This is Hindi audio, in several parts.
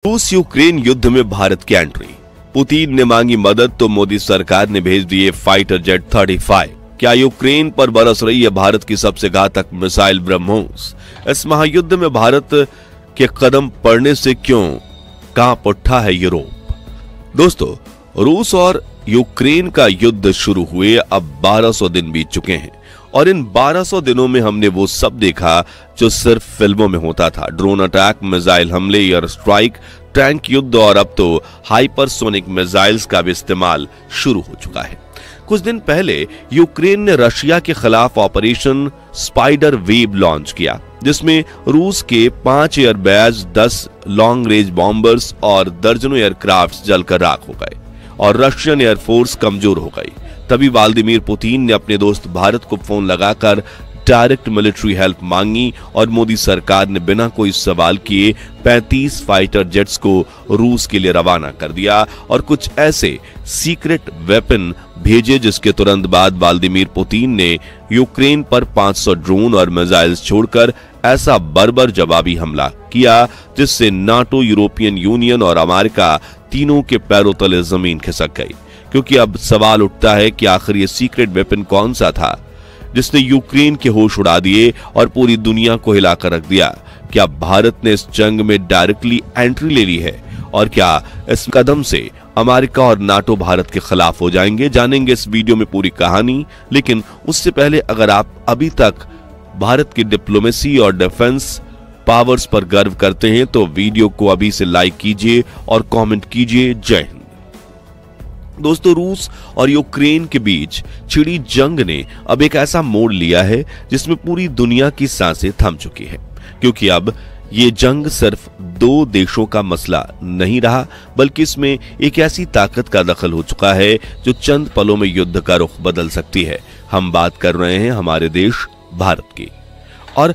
रूस यूक्रेन युद्ध में भारत की एंट्री। पुतिन ने मांगी मदद तो मोदी सरकार ने भेज दिए फाइटर जेट 35। क्या यूक्रेन पर बरस रही है भारत की सबसे घातक मिसाइल ब्रह्मोस? इस महायुद्ध में भारत के कदम पड़ने से क्यों कांप उठा है यूरोप? दोस्तों, रूस और यूक्रेन का युद्ध शुरू हुए अब 1200 दिन बीत चुके हैं और इन 1200 दिनों में हमने वो सब देखा जो सिर्फ फिल्मों में होता था। ड्रोन अटैक, मिसाइल हमले, एयर स्ट्राइक, टैंक युद्ध और अब तो हाइपरसोनिक मिसाइल्स का भी इस्तेमाल शुरू हो चुका है। कुछ दिन पहले यूक्रेन ने रशिया के खिलाफ ऑपरेशन स्पाइडर वेव लॉन्च किया, जिसमें रूस के 5 एयरबेस, 10 लॉन्ग रेंज बॉम्बर्स और दर्जनों एयरक्राफ्ट जलकर राख हो गए और रशियन एयरफोर्स कमजोर हो गई। तभी व्लादिमीर पुतिन ने अपने दोस्त भारत को फोन लगाकर डायरेक्ट मिलिट्री हेल्प मांगी और मोदी सरकार ने बिना कोई सवाल किए 35 फाइटर जेट्स को रूस के लिए रवाना कर दिया और कुछ ऐसे सीक्रेट वेपन भेजे जिसके तुरंत बाद व्लादिमीर पुतिन ने यूक्रेन पर 500 ड्रोन और मिसाइल्स छोड़कर ऐसा बर्बर जवाबी हमला किया जिससे नाटो, यूरोपियन यूनियन और अमेरिका तीनों के पैरों तले जमीन खिसक गई। क्योंकि अब सवाल उठता है कि आखिर ये सीक्रेट वेपन कौन सा था जिसने यूक्रेन के होश उड़ा दिए और पूरी दुनिया को हिलाकर रख दिया? क्या भारत ने इस जंग में डायरेक्टली एंट्री ले ली है और क्या इस कदम से अमेरिका और नाटो भारत के खिलाफ हो जाएंगे? जानेंगे इस वीडियो में पूरी कहानी। लेकिन उससे पहले अगर आप अभी तक भारत की डिप्लोमेसी और डिफेंस पावर्स पर गर्व करते हैं तो वीडियो को अभी से लाइक कीजिए और कमेंट कीजिए। जय हिंद। दोस्तों, रूस और यूक्रेन के बीच छिड़ी जंग ने अब एक ऐसा मोड़ लिया है जिसमें पूरी दुनिया की सांसें थम चुकी है, क्योंकि अब ये जंग सिर्फ दो देशों का मसला नहीं रहा बल्कि इसमें एक ऐसी ताकत का दखल हो चुका है जो चंद पलों में युद्ध का रुख बदल सकती है। हम बात कर रहे हैं हमारे देश भारत की। और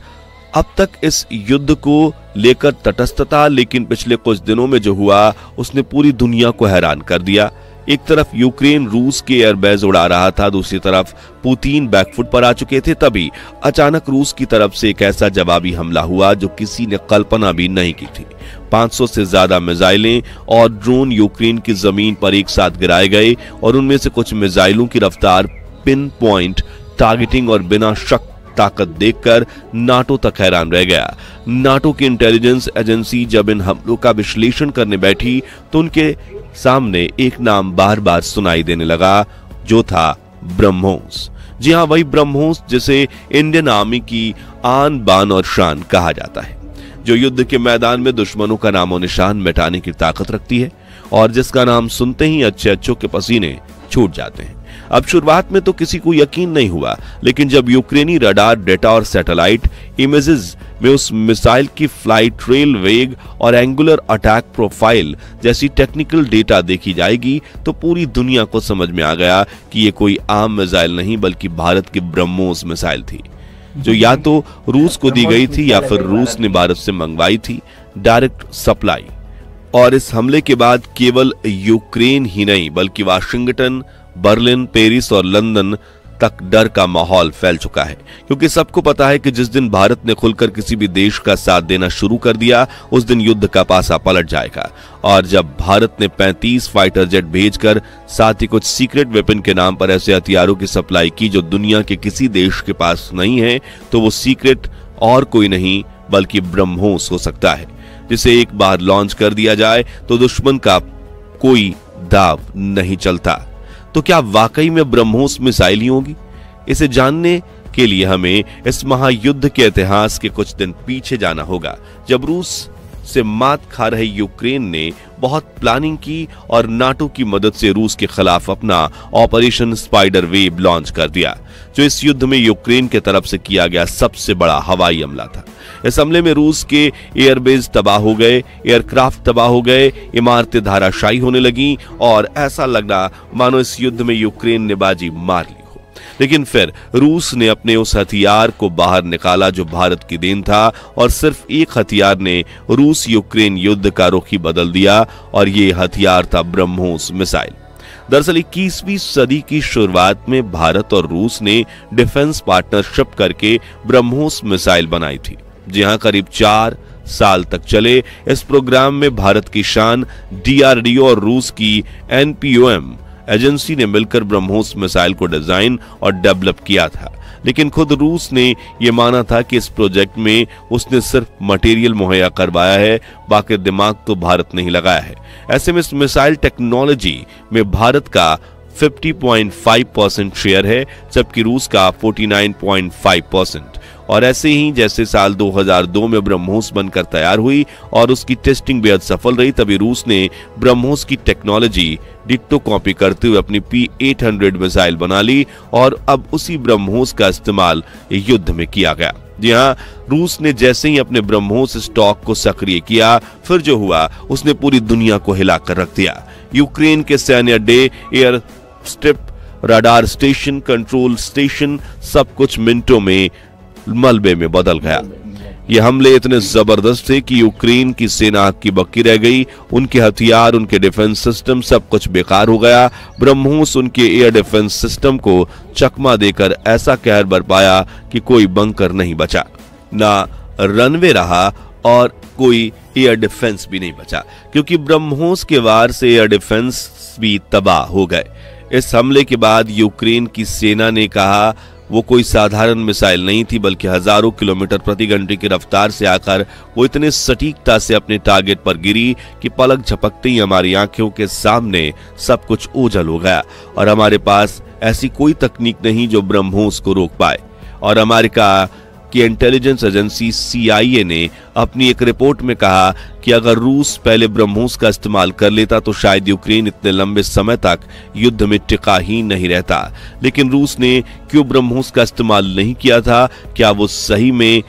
अब तक इस युद्ध को लेकर तटस्थता, लेकिन पिछले कुछ दिनों में जो हुआ उसने पूरी दुनिया को हैरान कर दिया। एक तरफ यूक्रेन रूस के एयरबेस उड़ा रहा था, दूसरी तरफ पुतिन बैकफुट पर आ चुके थे। तभी अचानक रूस की तरफ से एक ऐसा जवाबी हमला हुआ जो किसी ने कल्पना भी नहीं की थी। 500 से ज्यादा मिसाइलें और ड्रोन यूक्रेन की जमीन पर एक साथ गिराए गए और उनमें से कुछ मिसाइलों की रफ्तार, पिन पॉइंट टारगेटिंग और बिना शक ताकत देखकर नाटो तक हैरान रह गया। नाटो की इंटेलिजेंस एजेंसी जब इन हमलों का विश्लेषण करने बैठी तो उनके सामने एक नाम बार बार सुनाई देने लगा, जो था ब्रह्मोस। जी हाँ, वही ब्रह्मोस जिसे इंडियन आर्मी की आन बान और शान कहा जाता है, जो युद्ध के मैदान में दुश्मनों का नामो निशान मिटाने की ताकत रखती है और जिसका नाम सुनते ही अच्छों के पसीने छूट जाते हैं। अब शुरुआत में तो किसी को यकीन नहीं हुआ, लेकिन जब यूक्रेनी रडार डेटा और सैटेलाइट इमेजेस में उस मिसाइल की फ्लाइट, ट्रेल वेग और एंगुलर अटैक प्रोफाइल जैसी टेक्निकल डेटा देखी जाएगी तो पूरी दुनिया को समझ में आ गया कि ये कोई आम मिसाइल नहीं बल्कि भारत की ब्रह्मोस मिसाइल थी, जो या तो रूस को दी गई थी या फिर रूस ने भारत से मंगवाई थी, डायरेक्ट सप्लाई। और इस हमले के बाद केवल यूक्रेन ही नहीं बल्कि वाशिंगटन, बर्लिन, पेरिस और लंदन तक डर का माहौल फैल चुका है, क्योंकि सबको पता है कि जिस दिन भारत ने खुलकर किसी भी देश का साथ देना शुरू कर दिया उस दिन युद्ध का पासा पलट जाएगा। और जब भारत ने 35 फाइटर जेट भेजकर साथ ही कुछ सीक्रेट वेपन के नाम पर ऐसे हथियारों की सप्लाई की जो दुनिया के किसी देश के पास नहीं है, तो वो सीक्रेट और कोई नहीं बल्कि ब्रह्मोस हो सकता है, जिसे एक बार लॉन्च कर दिया जाए तो दुश्मन का कोई दाव नहीं चलता। तो क्या वाकई में ब्रह्मोस मिसाइल ही होगी? इसे जानने के लिए हमें इस महायुद्ध के इतिहास के कुछ दिन पीछे जाना होगा, जब रूस से मात खा रहे यूक्रेन ने बहुत प्लानिंग की और नाटो की मदद से रूस के खिलाफ अपना ऑपरेशन स्पाइडर वेव लॉन्च कर दिया, जो इस युद्ध में यूक्रेन के तरफ से किया गया सबसे बड़ा हवाई हमला था। इस हमले में रूस के एयरबेस तबाह हो गए, एयरक्राफ्ट तबाह हो गए, इमारतें धाराशायी होने लगी और ऐसा लगा मानो इस युद्ध में यूक्रेन ने बाजी मार ली। लेकिन फिर रूस ने अपने उस हथियार को बाहर निकाला जो भारत की देन था और सिर्फ एक हथियार ने रूस यूक्रेन युद्ध का रुख ही बदल दिया और ये हथियार था ब्रह्मोस मिसाइल। दरअसल 21वीं सदी की शुरुआत में भारत और रूस ने डिफेंस पार्टनरशिप करके ब्रह्मोस मिसाइल बनाई थी। जी हां, करीब 4 साल तक चले। इस प्रोग्राम में भारत की शान DRDO और रूस की NPOM एजेंसी ने मिलकर ब्रह्मोस मिसाइल को डिजाइन और डेवलप किया था, लेकिन खुद रूस ने यह माना था कि इस प्रोजेक्ट में उसने सिर्फ मटेरियल मुहैया करवाया है, बाकी दिमाग तो भारत ने ही लगाया है। ऐसे में इस मिसाइल टेक्नोलॉजी में भारत का 50.5% शेयर है, जबकि रूस का 49.5%। और ऐसे ही जैसे साल 2002 में ब्रह्मोस बनकर तैयार हुई और उसकी टेस्टिंग बेहद सफल रही, तभी रूस ने ब्रह्मोस की टेक्नोलॉजी डिट्टो कॉपी करते हुए अपनी P-800 मिसाइल बना ली और अब उसी ब्रह्मोस का इस्तेमाल युद्ध में किया गया। जी हाँ, रूस ने जैसे ही अपने ब्रह्मोस स्टॉक को सक्रिय किया, फिर जो हुआ उसने पूरी दुनिया को हिलाकर रख दिया। यूक्रेन के सैन्य अड्डे, air strip, radar station, control station, सब कुछ मिनटों में मलबे में बदल गया। ये हमले इतने जबरदस्त थे कि यूक्रेन की सेना हक्की बक्की रह गई। उनके हथियार, उनके डिफेंस सिस्टम, सब कुछ बेकार हो गया। ब्रह्मोस उनके एयर डिफेंस सिस्टम को चकमा देकर ऐसा कहर बरपाया कि कोई बंकर नहीं बचा, ना रनवे रहा और कोई एयर डिफेंस भी नहीं बचा, क्योंकि ब्रह्मोस के वार से एयर डिफेंस भी तबाह हो गए। इस हमले के बाद यूक्रेन की सेना ने कहा वो कोई साधारण मिसाइल नहीं थी, बल्कि हजारों किलोमीटर प्रति घंटे की रफ्तार से आकर वो इतने सटीकता से अपने टारगेट पर गिरी कि पलक झपकते ही हमारी आंखों के सामने सब कुछ ओझल हो गया और हमारे पास ऐसी कोई तकनीक नहीं जो ब्रह्मोस को रोक पाए। और अमेरिका की इंटेलिजेंस एजेंसी CIA ने अपनी एक रिपोर्ट में कहा कि अगर रूस पहले ब्रह्मोस का इस्तेमाल कर लेता तो शायद यूक्रेन इतने लंबे समय तक युद्ध में टिका ही नहीं रहता। लेकिन रूस ने क्यों ब्रह्मोस का इस्तेमाल नहीं किया था? क्या वो सही में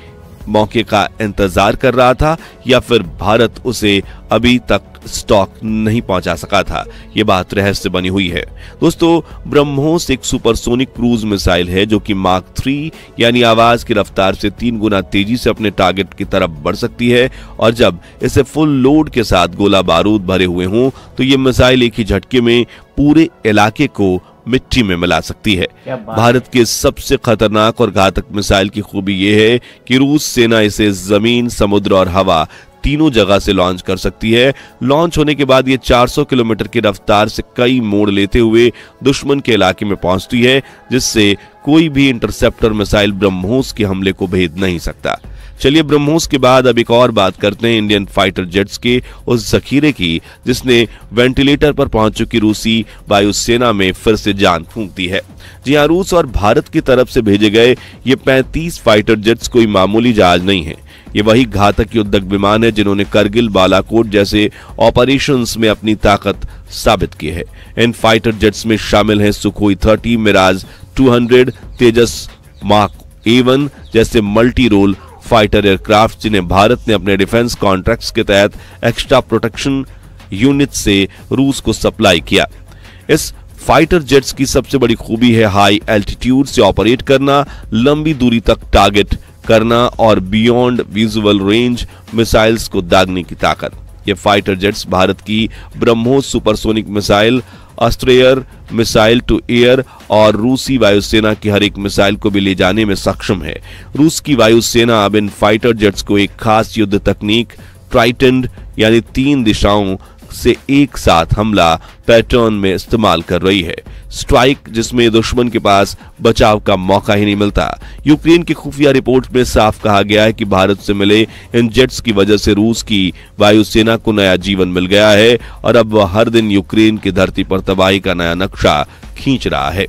मौके का इंतजार कर रहा था या फिर भारत उसे अभी तक स्टॉक नहीं पहुंचा सका था? ये बात रहस्य बनी हुई है। दोस्तों, ब्रह्मोस एक सुपरसोनिक क्रूज मिसाइल है जो कि माक 3 यानी आवाज की रफ्तार से 3 गुना तेजी से अपने टारगेट की तरफ बढ़ सकती है और जब इसे फुल लोड के साथ गोला बारूद भरे हुए हों तो ये मिसाइल एक ही झटके में पूरे इलाके को मिट्टी में मिला सकती है। भारत के सबसे खतरनाक और घातक मिसाइल की खूबी यह है कि रूस सेना इसे जमीन, समुद्र और हवा तीनों जगह से लॉन्च कर सकती है। लॉन्च होने के बाद ये 400 किलोमीटर की रफ्तार से कई मोड़ लेते हुए दुश्मन के इलाके में पहुंचती है, जिससे कोई भी इंटरसेप्टर मिसाइल ब्रह्मोस के हमले को भेद नहीं सकता। चलिए, ब्रह्मोस के बाद अब एक और बात करते हैं इंडियन फाइटर जेट्स के उस जखीरे की जिसने वेंटिलेटर पर पहुंच चुकी रूसी वायुसेना में फिर से जान फूंक दी है। जी हां, रूस और भारत की तरफ से भेजे गए ये 35 फाइटर जेट्स कोई मामूली जहाज नहीं है। ये वही घातक युद्धक विमान है जिन्होंने करगिल, बालाकोट जैसे ऑपरेशंस में अपनी ताकत साबित की है। इन फाइटर जेट्स में शामिल हैं सुखोई 30, मिराज 200, तेजस मार्क A1 जैसे मल्टी रोल फाइटर एयरक्राफ्ट जिन्हें भारत ने अपने डिफेंस कॉन्ट्रैक्ट्स के तहत एक्स्ट्रा प्रोटेक्शन यूनिट से रूस को सप्लाई किया। इस फाइटर जेट्स की सबसे बड़ी खूबी है हाई एल्टीट्यूड से ऑपरेट करना, लंबी दूरी तक टारगेट करना और बियॉन्ड विजुअल रेंज मिसाइल्स को दागने की ताकत। ये फाइटर जेट्स भारत की ब्रह्मोस सुपरसोनिक मिसाइल, अस्त्रेयर मिसाइल टू एयर और रूसी वायुसेना की हर एक मिसाइल को भी ले जाने में सक्षम है। रूस की वायुसेना अब इन फाइटर जेट्स को एक खास युद्ध तकनीक ट्राइटेंड यानी 3 दिशाओं से एक साथ हमला पैटर्न में इस्तेमाल कर रही है। स्ट्राइक, जिसमें दुश्मन के पास बचाव का मौका ही नहीं मिलता। यूक्रेन की खुफिया रिपोर्ट में साफ कहा गया है कि भारत से मिले इन जेट्स की वजह से रूस की वायुसेना को नया जीवन मिल गया है और अब वह हर दिन यूक्रेन की धरती पर तबाही का नया नक्शा खींच रहा है।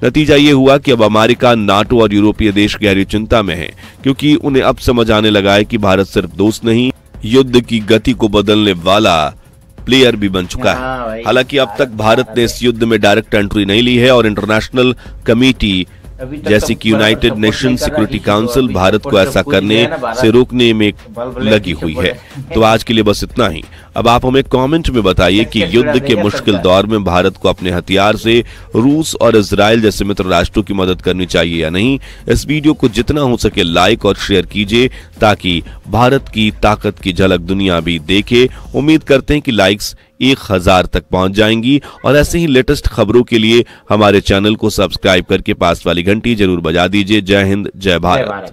नतीजा ये हुआ कि अब अमेरिका, नाटो और यूरोपीय देश गहरी चिंता में हैं, क्योंकि उन्हें अब समझ आने लगा है कि भारत सिर्फ दोस्त नहीं, युद्ध की गति को बदलने वाला प्लेयर भी बन चुका है। हालांकि अब तक भारत ने इस युद्ध में डायरेक्ट एंट्री नहीं ली है और इंटरनेशनल कमेटी जैसे कि United nation security council Bharat को ऐसा करने से रोकने में लगी हुई है। तो आज के लिए बस इतना ही। अब आप हमें कमेंट में बताइए कि युद्ध के मुश्किल दौर में भारत को अपने हथियार से रूस और इजराइल जैसे मित्र राष्ट्रों की मदद करनी चाहिए या नहीं। इस वीडियो को जितना हो सके लाइक और शेयर कीजिए ताकि भारत की ताकत की झलक दुनिया भी देखे। उम्मीद करते हैं कि लाइक्स 1000 तक पहुंच जाएंगी और ऐसे ही लेटेस्ट खबरों के लिए हमारे चैनल को सब्सक्राइब करके पास वाली घंटी जरूर बजा दीजिए। जय हिंद, जय भारत।